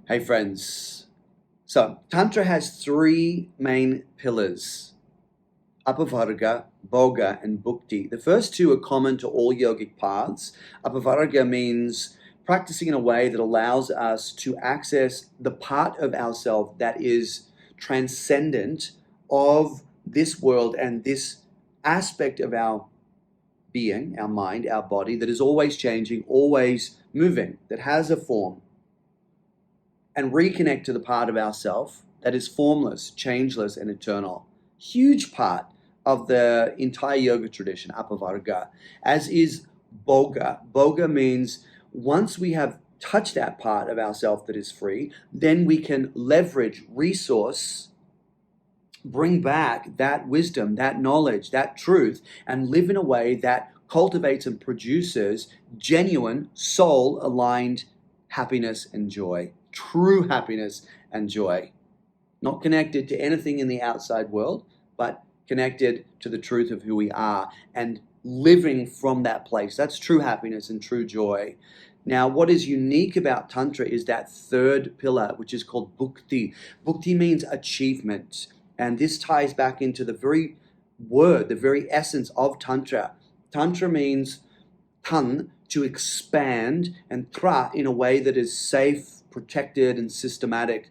Hey friends, so Tantra has three main pillars: Apavarga, Bhoga, and Bhukti. The first two are common to all yogic paths. Apavarga means practicing in a way that allows us to access the part of ourselves that is transcendent of this world and this aspect of our being, our mind, our body, that is always changing, always moving, that has a form, and reconnect to the part of ourself that is formless, changeless, and eternal. Huge part of the entire yoga tradition, Apavarga, as is Bhoga. Bhoga means once we have touched that part of ourself that is free, then we can leverage, resource, bring back that wisdom, that knowledge, that truth, and live in a way that cultivates and produces genuine, soul-aligned happiness and joy. True happiness and joy. Not connected to anything in the outside world, but connected to the truth of who we are and living from that place. That's true happiness and true joy. Now, what is unique about Tantra is that third pillar, which is called Bhukti. Bhukti means achievement. And this ties back into the very word, the very essence of Tantra. Tantra means tan, to expand, and tra, in a way that is safe, protected, and systematic.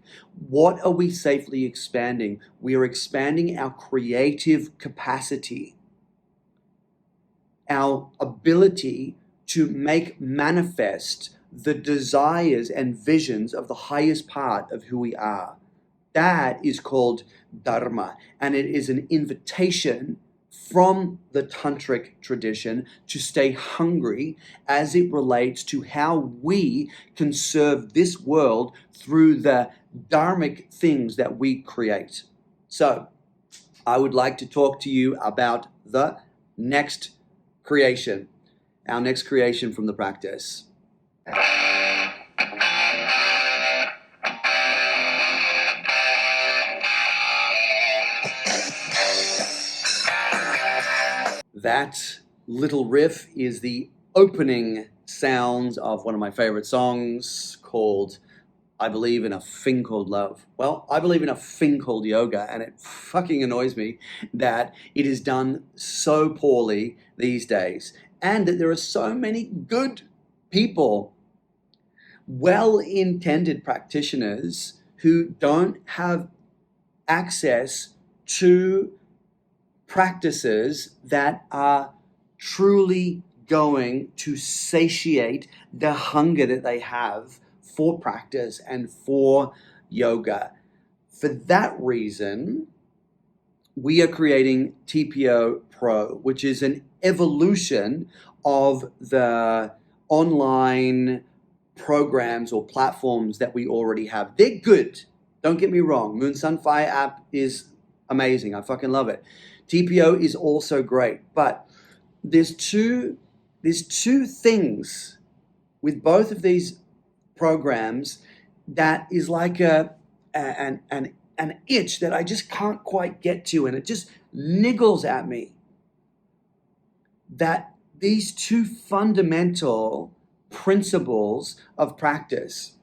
What are we safely expanding? We are expanding our creative capacity, our ability to make manifest the desires and visions of the highest part of who we are. That is called Dharma, and it is an invitation from the Tantric tradition to stay hungry as it relates to how we can serve this world through the dharmic things that we create. So, I would like to talk to you about the next creation, our next creation from the practice. That little riff is the opening sounds of one of my favorite songs called I Believe in a Thing Called Love. Well, I believe in a thing called yoga, and it fucking annoys me that it is done so poorly these days, and that there are so many good people, well-intended practitioners who don't have access to practices that are truly going to satiate the hunger that they have for practice and for yoga. For that reason, we are creating TPO Pro, which is an evolution of the online programs or platforms that we already have. They're good. Don't get me wrong. Moon Sun Fire app is amazing. I fucking love it. TPO is also great, but there's two things with both of these programs that is like an itch that I just can't quite get to, and it just niggles at me that these two fundamental principles of practice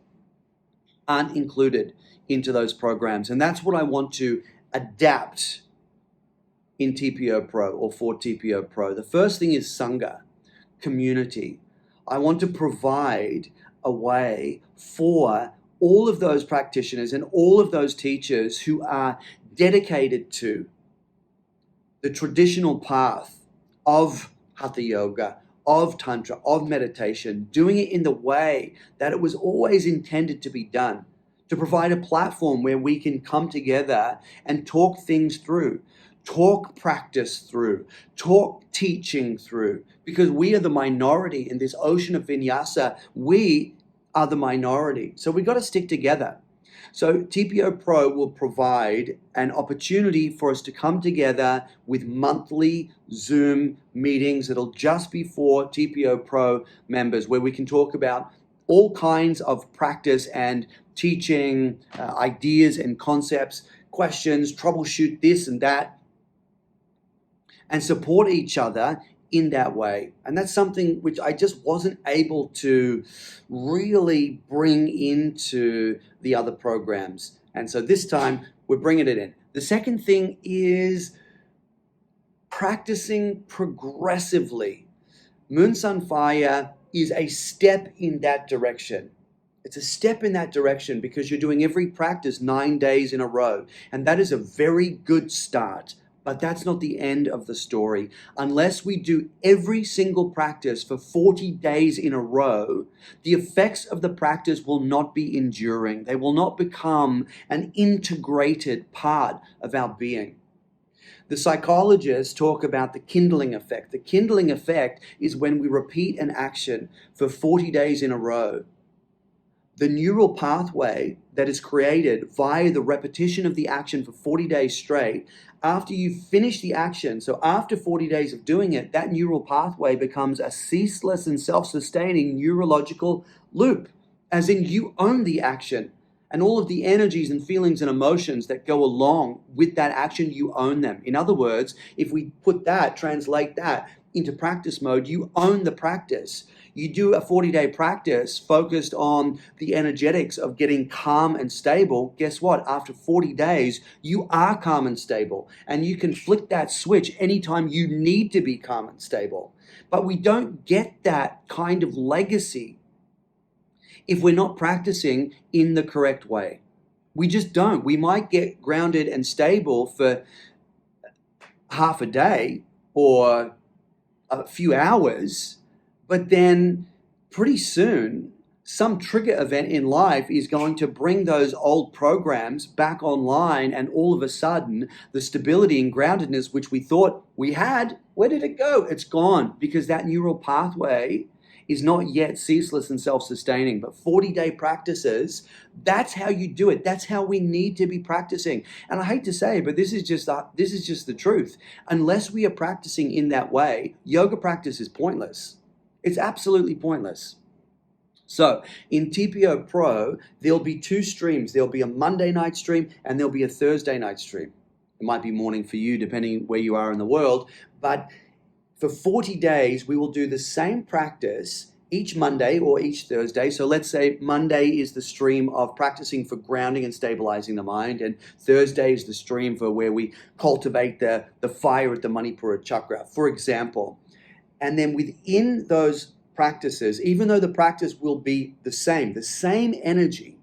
aren't included into those programs, and that's what I want to adapt in TPO Pro or for TPO Pro. The first thing is Sangha, community. I want to provide a way for all of those practitioners and all of those teachers who are dedicated to the traditional path of Hatha Yoga, of Tantra, of meditation, doing it in the way that it was always intended to be done, to provide a platform where we can come together and talk things through, talk practice through, talk teaching through, because we are the minority in this ocean of vinyasa. We are the minority. So we've got to stick together. So TPO Pro will provide an opportunity for us to come together with monthly Zoom meetings that'll just be for TPO Pro members, where we can talk about all kinds of practice and teaching, ideas and concepts, questions, troubleshoot this and that, and support each other in that way. And that's something which I just wasn't able to really bring into the other programs. And so this time we're bringing it in. The second thing is practicing progressively. Moon, Sun, Fire is a step in that direction. It's a step in that direction because you're doing every practice 9 days in a row. And that is a very good start. But that's not the end of the story. Unless we do every single practice for 40 days in a row, the effects of the practice will not be enduring. They will not become an integrated part of our being. The psychologists talk about the kindling effect. The kindling effect is when we repeat an action for 40 days in a row. The neural pathway that is created via the repetition of the action for 40 days straight, after you finish the action, so after 40 days of doing it, that neural pathway becomes a ceaseless and self-sustaining neurological loop, as in you own the action. And all of the energies and feelings and emotions that go along with that action, you own them. In other words, if we translate that into practice mode, you own the practice. You do a 40-day practice focused on the energetics of getting calm and stable. Guess what? After 40 days, you are calm and stable. And you can flick that switch anytime you need to be calm and stable. But we don't get that kind of legacy if we're not practicing in the correct way. We just don't. We might get grounded and stable for half a day or a few hours, but then pretty soon some trigger event in life is going to bring those old programs back online, and all of a sudden the stability and groundedness which we thought we had, where did it go? It's gone, because that neural pathway is not yet ceaseless and self-sustaining. But 40-day practices, that's how you do it. That's how we need to be practicing. And I hate to say it, but this is just the truth. Unless we are practicing in that way, yoga practice is pointless. It's absolutely pointless. So in TPO Pro, there'll be 2 streams. There'll be a Monday night stream and there'll be a Thursday night stream. It might be morning for you, depending where you are in the world. But for 40 days, we will do the same practice each Monday or each Thursday. So let's say Monday is the stream of practicing for grounding and stabilizing the mind, and Thursday is the stream for where we cultivate the fire at the Manipura chakra, for example. And then within those practices, even though the practice will be the same energy,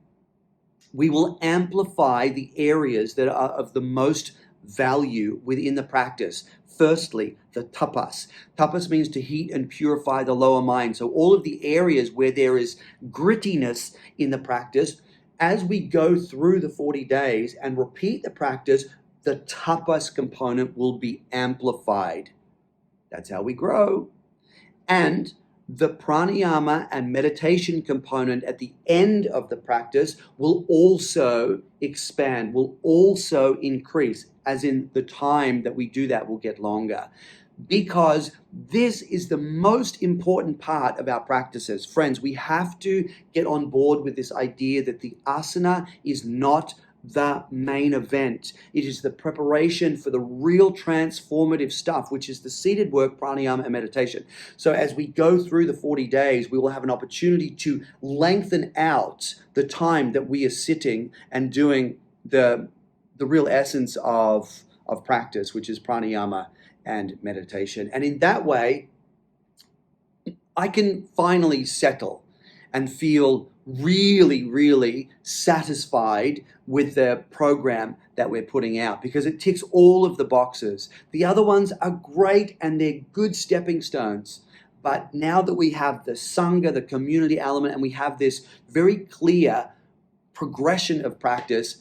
we will amplify the areas that are of the most value within the practice. Firstly, the tapas. Tapas means to heat and purify the lower mind. So all of the areas where there is grittiness in the practice, as we go through the 40 days and repeat the practice, the tapas component will be amplified. That's how we grow. And the pranayama and meditation component at the end of the practice will also expand, will also increase, as in the time that we do that will get longer. Because this is the most important part of our practices. Friends, we have to get on board with this idea that the asana is not the main event. It is the preparation for the real transformative stuff, which is the seated work, pranayama, and meditation. So as we go through the 40 days, we will have an opportunity to lengthen out the time that we are sitting and doing the real essence of practice, which is pranayama and meditation. And in that way, I can finally settle and feel really, really satisfied with the program that we're putting out, because it ticks all of the boxes. The other ones are great and they're good stepping stones. But now that we have the Sangha, the community element, and we have this very clear progression of practice,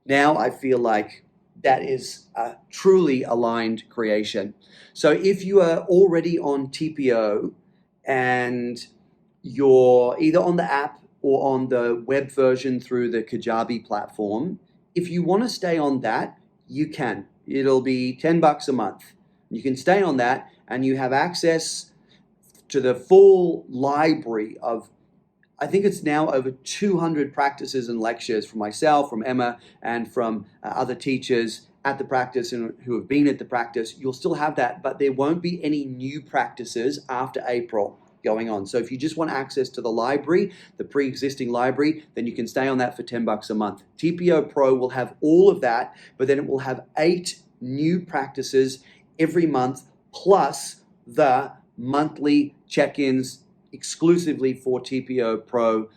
now I feel like that is a truly aligned creation. So if you are already on TPO and you're either on the app or on the web version through the Kajabi platform, if you want to stay on that, you can. It'll be $10 a month. You can stay on that and you have access to the full library of, I think it's now over 200 practices and lectures from myself, from Emma, and from other teachers. at the practice and who have been at the practice, you'll still have that, but there won't be any new practices after April going on. So if you just want access to the library, the pre-existing library, then you can stay on that for $10 a month. TPO Pro will have all of that, but then it will have 8 new practices every month, plus the monthly check-ins exclusively for TPO Pro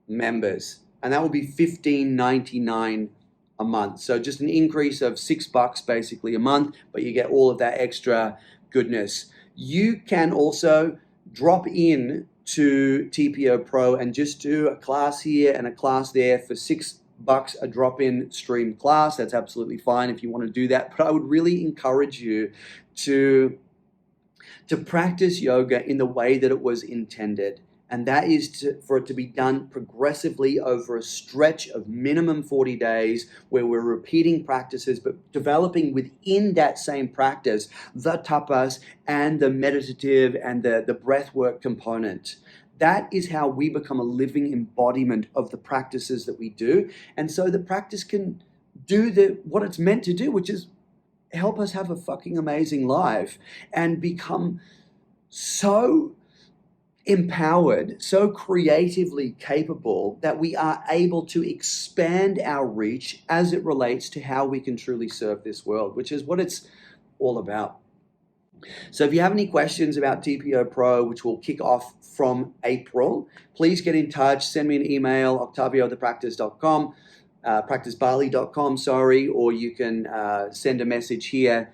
members. And that will be $15.99 a month. So just an increase of $6 basically a month, but you get all of that extra goodness. You can also drop in to TPO Pro and just do a class here and a class there for $6 a drop-in stream class. That's absolutely fine if you want to do that. But I would really encourage you to practice yoga in the way that it was intended. And that is for it to be done progressively over a stretch of minimum 40 days where we're repeating practices, but developing within that same practice the tapas and the meditative and the breath work component. That is how we become a living embodiment of the practices that we do. And so the practice can do what it's meant to do, which is help us have a fucking amazing life and become so empowered, so creatively capable that we are able to expand our reach as it relates to how we can truly serve this world, which is what it's all about. So if you have any questions about TPO Pro, which will kick off from April, please get in touch. Send me an email, octavio@thepractice.com, practicebali.com, or you can send a message here.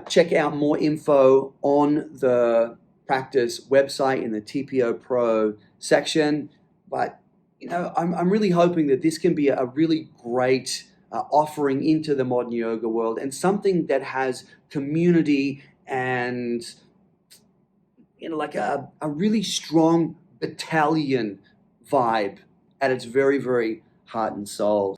Check out more info on the practice website in the TPO Pro section. But I'm really hoping that this can be a really great offering into the modern yoga world, and something that has community and like a really strong battalion vibe at its very, very heart and soul.